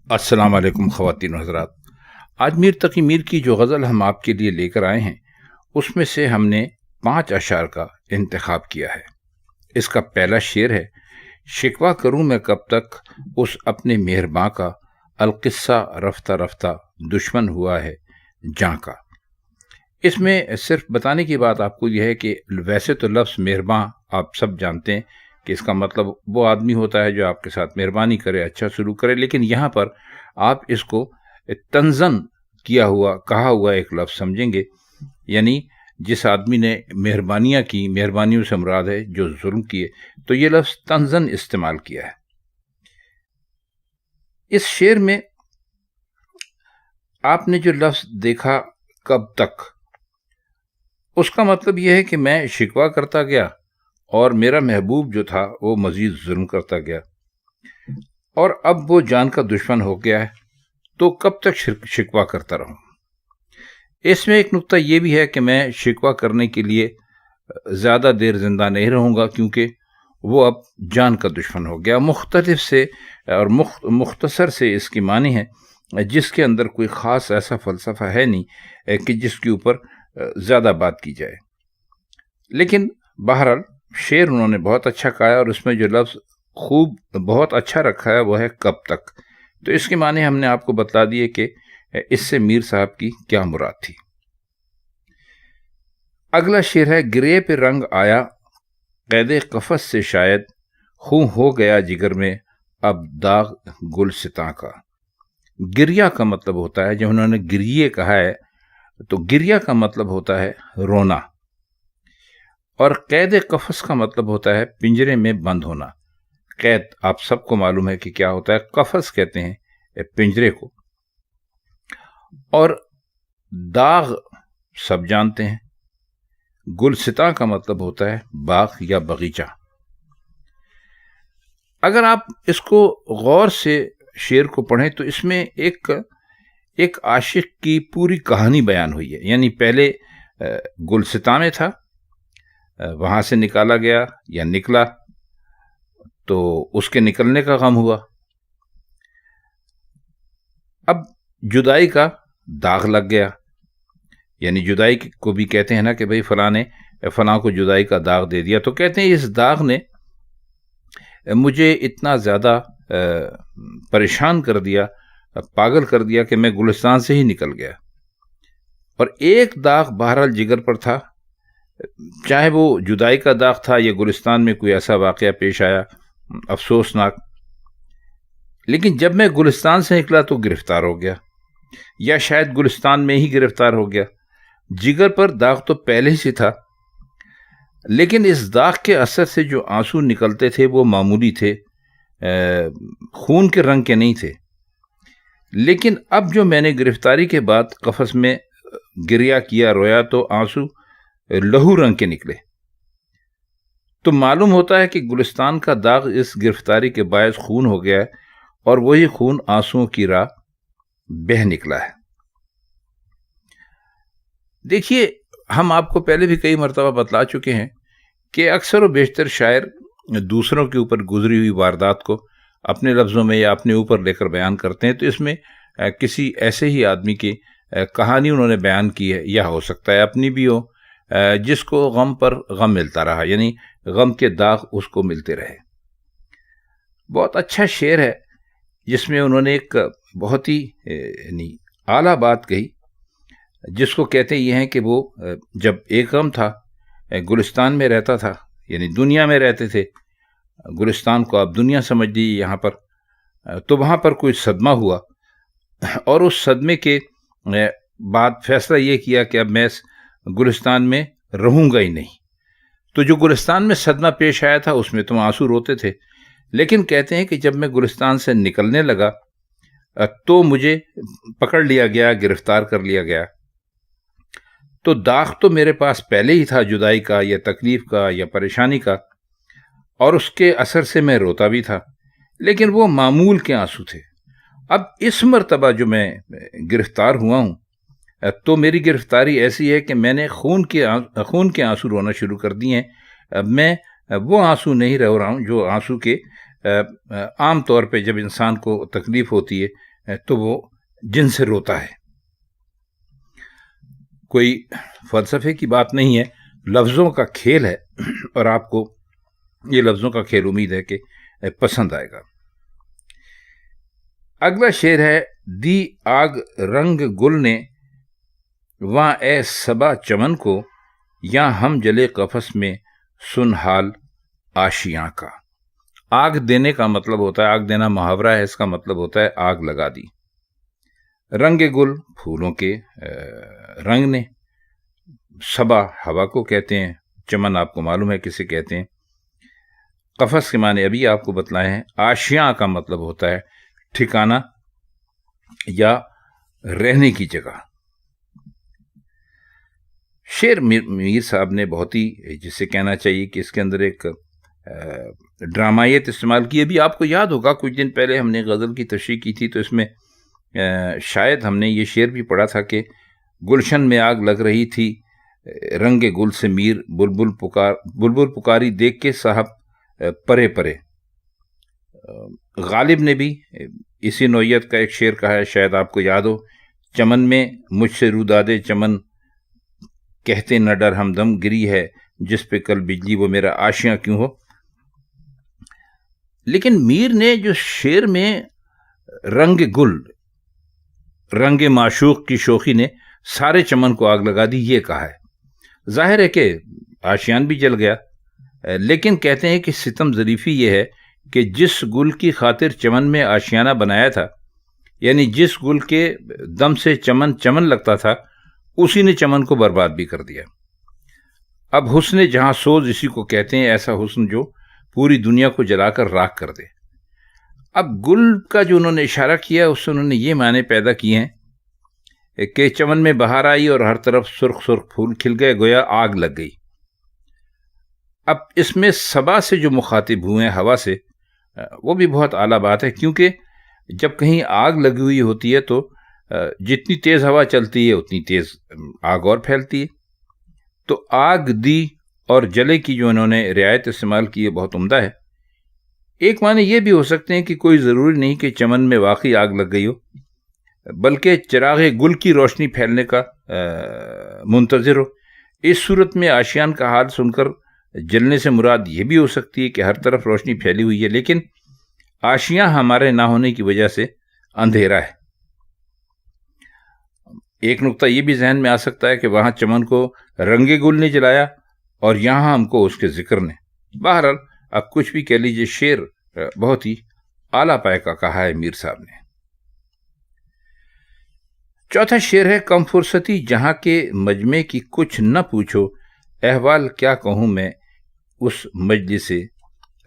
السلام علیکم خواتین و حضرات. آج میر تقی میر کی جو غزل ہم آپ کے لیے لے کر آئے ہیں اس میں سے ہم نے 5 اشعار کا انتخاب کیا ہے. اس کا پہلا شعر ہے: شکوہ کروں میں کب تک اس اپنے مہرباں کا، القصہ رفتہ رفتہ دشمن ہوا ہے جاں کا. اس میں صرف بتانے کی بات آپ کو یہ ہے کہ ویسے تو لفظ مہرباں آپ سب جانتے ہیں کہ اس کا مطلب وہ آدمی ہوتا ہے جو آپ کے ساتھ مہربانی کرے، اچھا سلوک کرے، لیکن یہاں پر آپ اس کو تنزن کہا ہوا ایک لفظ سمجھیں گے. یعنی جس آدمی نے مہربانیاں کی، مہربانیوں سے مراد ہے جو ظلم کیے، تو یہ لفظ تنزن استعمال کیا ہے. اس شعر میں آپ نے جو لفظ دیکھا کب تک، اس کا مطلب یہ ہے کہ میں شکوہ کرتا گیا اور میرا محبوب جو تھا وہ مزید ظلم کرتا گیا، اور اب وہ جان کا دشمن ہو گیا ہے، تو کب تک شکوہ کرتا رہوں. اس میں ایک نقطہ یہ بھی ہے کہ میں شکوہ کرنے کے لیے زیادہ دیر زندہ نہیں رہوں گا، کیونکہ وہ اب جان کا دشمن ہو گیا. مختلف سے اور مختصر سے اس کی معنی ہے، جس کے اندر کوئی خاص ایسا فلسفہ ہے نہیں کہ جس کے اوپر زیادہ بات کی جائے. لیکن بہرحال شعر انہوں نے بہت اچھا کہا ہے، اور اس میں جو لفظ خوب بہت اچھا رکھا ہے وہ ہے کب تک. تو اس کے معنی ہم نے آپ کو بتلا دیے کہ اس سے میر صاحب کی کیا مراد تھی. اگلا شعر ہے: گرے پہ رنگ آیا قید قفس سے شاید، خوں ہو گیا جگر میں اب داغ گلستاں کا. گریا کا مطلب ہوتا ہے، جب انہوں نے گریے کہا ہے تو گریا کا مطلب ہوتا ہے رونا، اور قید قفس کا مطلب ہوتا ہے پنجرے میں بند ہونا. قید آپ سب کو معلوم ہے کہ کیا ہوتا ہے، قفس کہتے ہیں پنجرے کو، اور داغ سب جانتے ہیں. گلستاں کا مطلب ہوتا ہے باغ یا باغیچہ. اگر آپ اس کو غور سے شعر کو پڑھیں تو اس میں ایک عاشق کی پوری کہانی بیان ہوئی ہے. یعنی پہلے گلستاں میں تھا، وہاں سے نکالا گیا یا نکلا تو اس کے نکلنے کا غم ہوا. اب جدائی کا داغ لگ گیا، یعنی جدائی کو بھی کہتے ہیں نا کہ بھئی فلاں نے فلاں کو جدائی کا داغ دے دیا، تو کہتے ہیں اس داغ نے مجھے اتنا زیادہ پریشان کر دیا، پاگل کر دیا کہ میں گلستان سے ہی نکل گیا. اور ایک داغ بہرحال جگر پر تھا، چاہے وہ جدائی کا داغ تھا یا گلستان میں کوئی ایسا واقعہ پیش آیا افسوسناک. لیکن جب میں گلستان سے نکلا تو گرفتار ہو گیا، یا شاید گلستان میں ہی گرفتار ہو گیا. جگر پر داغ تو پہلے ہی سے تھا، لیکن اس داغ کے اثر سے جو آنسو نکلتے تھے وہ معمولی تھے، خون کے رنگ کے نہیں تھے. لیکن اب جو میں نے گرفتاری کے بعد قفس میں گریا کیا، رویا، تو آنسو لہو رنگ کے نکلے. تو معلوم ہوتا ہے کہ گلستان کا داغ اس گرفتاری کے باعث خون ہو گیا ہے، اور وہی خون آنسوؤں کی راہ بہہ نکلا ہے. دیکھیے، ہم آپ کو پہلے بھی کئی مرتبہ بتلا چکے ہیں کہ اکثر و بیشتر شاعر دوسروں کے اوپر گزری ہوئی واردات کو اپنے لفظوں میں یا اپنے اوپر لے کر بیان کرتے ہیں. تو اس میں کسی ایسے ہی آدمی کی کہانی انہوں نے بیان کی ہے، یا ہو سکتا ہے اپنی بھی ہو، جس کو غم پر غم ملتا رہا، یعنی غم کے داغ اس کو ملتے رہے. بہت اچھا شعر ہے جس میں انہوں نے ایک بہت ہی یعنی اعلیٰ بات کہی، جس کو کہتے یہ ہیں کہ وہ جب ایک غم تھا، گلستان میں رہتا تھا، یعنی دنیا میں رہتے تھے، گلستان کو آپ دنیا سمجھ لیجیے یہاں پر، تو وہاں پر کوئی صدمہ ہوا، اور اس صدمے کے بعد فیصلہ یہ کیا کہ اب میں گلستان میں رہوں گا ہی نہیں. تو جو گلستان میں صدمہ پیش آیا تھا اس میں تو آنسو روتے تھے، لیکن کہتے ہیں کہ جب میں گلستان سے نکلنے لگا تو مجھے پکڑ لیا گیا، گرفتار کر لیا گیا. تو داغ تو میرے پاس پہلے ہی تھا، جدائی کا یا تکلیف کا یا پریشانی کا، اور اس کے اثر سے میں روتا بھی تھا، لیکن وہ معمول کے آنسو تھے. اب اس مرتبہ جو میں گرفتار ہوا ہوں تو میری گرفتاری ایسی ہے کہ میں نے خون کے آنسو رونا شروع کر دیے ہیں. اب میں وہ آنسو نہیں رو رہا ہوں جو آنسو کے عام طور پہ جب انسان کو تکلیف ہوتی ہے تو وہ جن سے روتا ہے. کوئی فلسفے کی بات نہیں ہے، لفظوں کا کھیل ہے، اور آپ کو یہ لفظوں کا کھیل امید ہے کہ پسند آئے گا. اگلا شعر ہے: دی آگ رنگ گل نے وہاں اے صبا چمن کو، یا ہم جلے قفس میں سن حال آشیاں کا. آگ دینے کا مطلب ہوتا ہے، آگ دینا محاورہ ہے، اس کا مطلب ہوتا ہے آگ لگا دی. رنگ گل پھولوں کے رنگ نے، صبا ہوا کو کہتے ہیں، چمن آپ کو معلوم ہے کسے کہتے ہیں. قفس کے معنی ابھی آپ کو بتلائے ہیں. آشیاں کا مطلب ہوتا ہے ٹھکانہ یا رہنے کی جگہ. شعر میر صاحب نے بہت ہی، جسے کہنا چاہیے کہ اس کے اندر ایک ڈرامائیت استعمال کی. ابھی آپ کو یاد ہوگا کچھ دن پہلے ہم نے غزل کی تشریح کی تھی، تو اس میں شاید ہم نے یہ شعر بھی پڑھا تھا کہ گلشن میں آگ لگ رہی تھی، رنگ گل سے میر بلبل پکاری دیکھ کے صاحب پرے پرے. غالب نے بھی اسی نوعیت کا ایک شعر کہا ہے، شاید آپ کو یاد ہو: چمن میں مجھ سے رودادے چمن کہتے نہ ڈر ہمدم گری ہے، جس پہ کل بجلی وہ میرا آشیاں کیوں ہو. لیکن میر نے جو شعر میں رنگ گل، رنگ معشوق کی شوخی نے سارے چمن کو آگ لگا دی، یہ کہا ہے. ظاہر ہے کہ آشیان بھی جل گیا، لیکن کہتے ہیں کہ ستم ظریفی یہ ہے کہ جس گل کی خاطر چمن میں آشیانہ بنایا تھا، یعنی جس گل کے دم سے چمن چمن لگتا تھا، اسی نے چمن کو برباد بھی کر دیا. اب حسن جہاں سوز اسی کو کہتے ہیں، ایسا حسن جو پوری دنیا کو جلا کر راکھ کر دے. اب گل کا جو انہوں نے اشارہ کیا، اس سے انہوں نے یہ معنی پیدا کیے ہیں کہ چمن میں بہار آئی اور ہر طرف سرخ سرخ پھول کھل گئے، گویا آگ لگ گئی. اب اس میں صبا سے جو مخاطب ہوئے ہیں، ہوا سے، وہ بھی بہت اعلیٰ بات ہے، کیونکہ جب کہیں آگ لگی ہوئی ہوتی ہے تو جتنی تیز ہوا چلتی ہے اتنی تیز آگ اور پھیلتی ہے. تو آگ دی اور جلے کی جو انہوں نے رعایت استعمال کی ہے بہت عمدہ ہے. ایک معنی یہ بھی ہو سکتے ہیں کہ کوئی ضروری نہیں کہ چمن میں واقعی آگ لگ گئی ہو، بلکہ چراغ گل کی روشنی پھیلنے کا منتظر ہو. اس صورت میں آشیان کا حال سن کر جلنے سے مراد یہ بھی ہو سکتی ہے کہ ہر طرف روشنی پھیلی ہوئی ہے، لیکن آشیاں ہمارے نہ ہونے کی وجہ سے اندھیرا ہے. ایک نقطہ یہ بھی ذہن میں آ سکتا ہے کہ وہاں چمن کو رنگ گل نے جلایا اور یہاں ہم کو اس کے ذکر نے. بہرحال اب کچھ بھی کہہ لیجئے، شعر بہت ہی اعلیٰ پائے کا کہا ہے میر صاحب نے. چوتھا شعر ہے: کم فرصتی جہاں کے مجمع کی کچھ نہ پوچھو، احوال کیا کہوں میں اس مجلس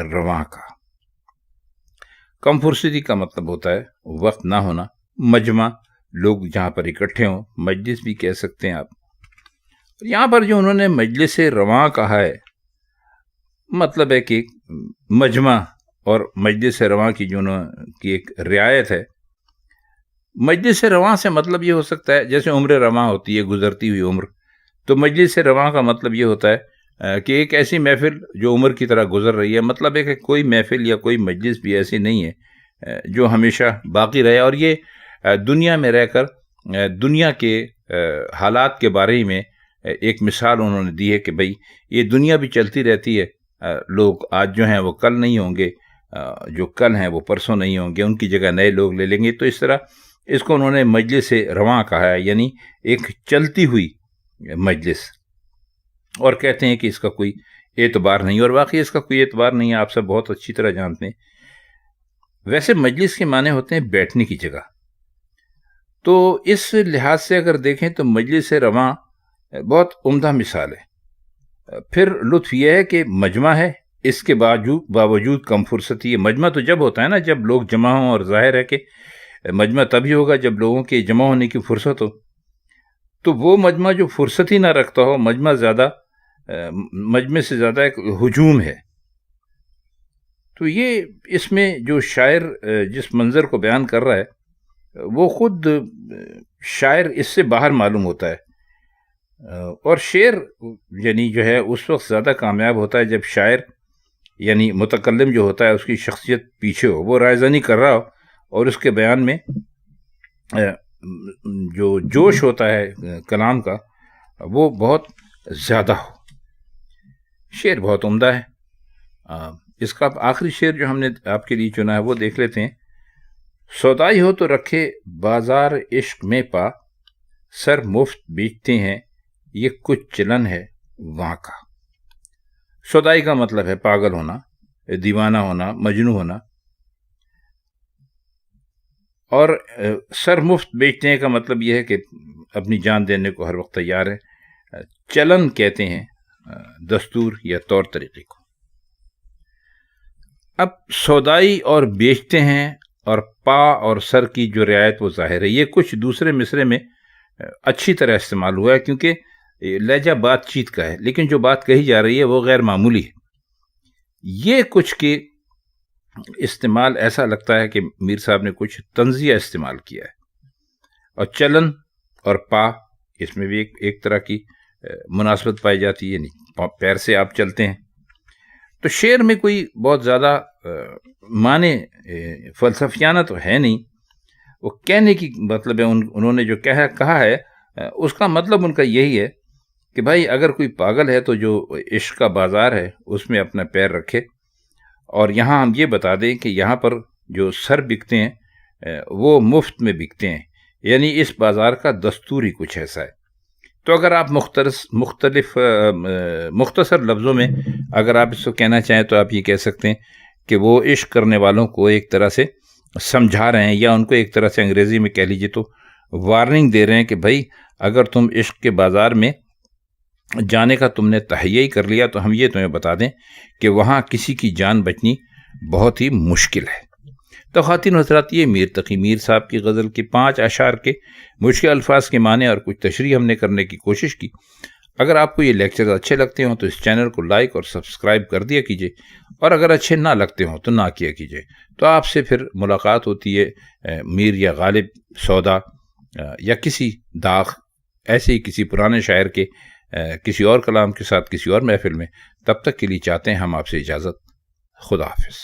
رواں کا. کم فرصتی کا مطلب ہوتا ہے وقت نہ ہونا. مجمع لوگ جہاں پر اکٹھے ہوں، مجلس بھی کہہ سکتے ہیں آپ. یہاں پر جو انہوں نے مجلس رواں کہا ہے، مطلب ہے کہ مجمع اور مجلس رواں کی جو کی ایک رعایت ہے. مجلس رواں سے مطلب یہ ہو سکتا ہے جیسے عمر رواں ہوتی ہے، گزرتی ہوئی عمر، تو مجلس رواں کا مطلب یہ ہوتا ہے کہ ایک ایسی محفل جو عمر کی طرح گزر رہی ہے. مطلب ہے کہ کوئی محفل یا کوئی مجلس بھی ایسی نہیں ہے جو ہمیشہ باقی رہے. اور یہ دنیا میں رہ کر دنیا کے حالات کے بارے میں ایک مثال انہوں نے دی ہے کہ بھئی یہ دنیا بھی چلتی رہتی ہے، لوگ آج جو ہیں وہ کل نہیں ہوں گے، جو کل ہیں وہ پرسوں نہیں ہوں گے، ان کی جگہ نئے لوگ لے لیں گے. تو اس طرح اس کو انہوں نے مجلس رواں کہا ہے، یعنی ایک چلتی ہوئی مجلس. اور کہتے ہیں کہ اس کا کوئی اعتبار نہیں، اور واقعی اس کا کوئی اعتبار نہیں ہے، آپ سب بہت اچھی طرح جانتے ہیں. ویسے مجلس کے معنی ہوتے ہیں بیٹھنے کی جگہ. تو اس لحاظ سے اگر دیکھیں تو مجلس رواں بہت عمدہ مثال ہے. پھر لطف یہ ہے کہ مجمع ہے، اس کے باوجود کم فرصتی ہے. مجمع تو جب ہوتا ہے نا جب لوگ جمع ہوں، اور ظاہر ہے کہ مجمع تبھی ہوگا جب لوگوں کے جمع ہونے کی فرصت ہو. تو وہ مجمع جو فرصت ہی نہ رکھتا ہو، مجمع سے زیادہ ایک ہجوم ہے. تو یہ اس میں جو شاعر جس منظر کو بیان کر رہا ہے وہ خود شاعر اس سے باہر معلوم ہوتا ہے. اور شعر یعنی جو ہے اس وقت زیادہ کامیاب ہوتا ہے جب شاعر یعنی متکلم جو ہوتا ہے اس کی شخصیت پیچھے ہو، وہ رائزنی کر رہا ہو اور اس کے بیان میں جو جوش ہوتا ہے کلام کا وہ بہت زیادہ ہو. شعر بہت عمدہ ہے. اس کا آخری شعر جو ہم نے آپ کے لیے چنا ہے وہ دیکھ لیتے ہیں. سودائی ہو تو رکھے بازار عشق میں پا، سر مفت بیچتے ہیں یہ کچھ چلن ہے وہاں کا. سودائی کا مطلب ہے پاگل ہونا، دیوانہ ہونا، مجنون ہونا. اور سر مفت بیچتے ہیں کا مطلب یہ ہے کہ اپنی جان دینے کو ہر وقت تیار ہے. چلن کہتے ہیں دستور یا طور طریقے کو. اب سودائی اور بیچتے ہیں اور پا اور سر کی جو رعایت وہ ظاہر ہے. یہ کچھ دوسرے مصرے میں اچھی طرح استعمال ہوا ہے کیونکہ لہجہ بات چیت کا ہے، لیکن جو بات کہی جا رہی ہے وہ غیر معمولی ہے. یہ کچھ کے استعمال ایسا لگتا ہے کہ میر صاحب نے کچھ طنزیہ استعمال کیا ہے. اور چلن اور پا اس میں بھی ایک طرح کی مناسبت پائی جاتی ہے، یعنی پیر سے آپ چلتے ہیں. تو شعر میں کوئی بہت زیادہ معنی فلسفیانہ تو ہے نہیں. وہ کہنے کی مطلب ہے انہوں نے جو کہا ہے اس کا مطلب ان کا یہی ہے کہ بھائی اگر کوئی پاگل ہے تو جو عشق کا بازار ہے اس میں اپنا پیر رکھے. اور یہاں ہم یہ بتا دیں کہ یہاں پر جو سر بکتے ہیں وہ مفت میں بکتے ہیں، یعنی اس بازار کا دستور ہی کچھ ایسا ہے. تو اگر آپ مختصر لفظوں میں اگر آپ اس کو کہنا چاہیں تو آپ یہ کہہ سکتے ہیں کہ وہ عشق کرنے والوں کو ایک طرح سے سمجھا رہے ہیں، یا ان کو ایک طرح سے انگریزی میں کہہ لیجیے تو وارننگ دے رہے ہیں کہ بھائی اگر تم عشق کے بازار میں جانے کا تم نے تہیہ ہی کر لیا تو ہم یہ تمہیں بتا دیں کہ وہاں کسی کی جان بچنی بہت ہی مشکل ہے. تو خواتین و حضرات، یہ میر تقی میر صاحب کی غزل کے 5 اشعار کے مشکل الفاظ کے معنی اور کچھ تشریح ہم نے کرنے کی کوشش کی. اگر آپ کو یہ لیکچر اچھے لگتے ہوں تو اس چینل کو لائک اور سبسکرائب کر دیا کیجیے، اور اگر اچھے نہ لگتے ہوں تو نہ کیا کیجیے. تو آپ سے پھر ملاقات ہوتی ہے میر یا غالب سودا یا کسی داغ ایسے ہی کسی پرانے شاعر کے کسی اور کلام کے ساتھ کسی اور محفل میں. تب تک کے لیے چاہتے ہیں ہم آپ سے اجازت. خدا حافظ.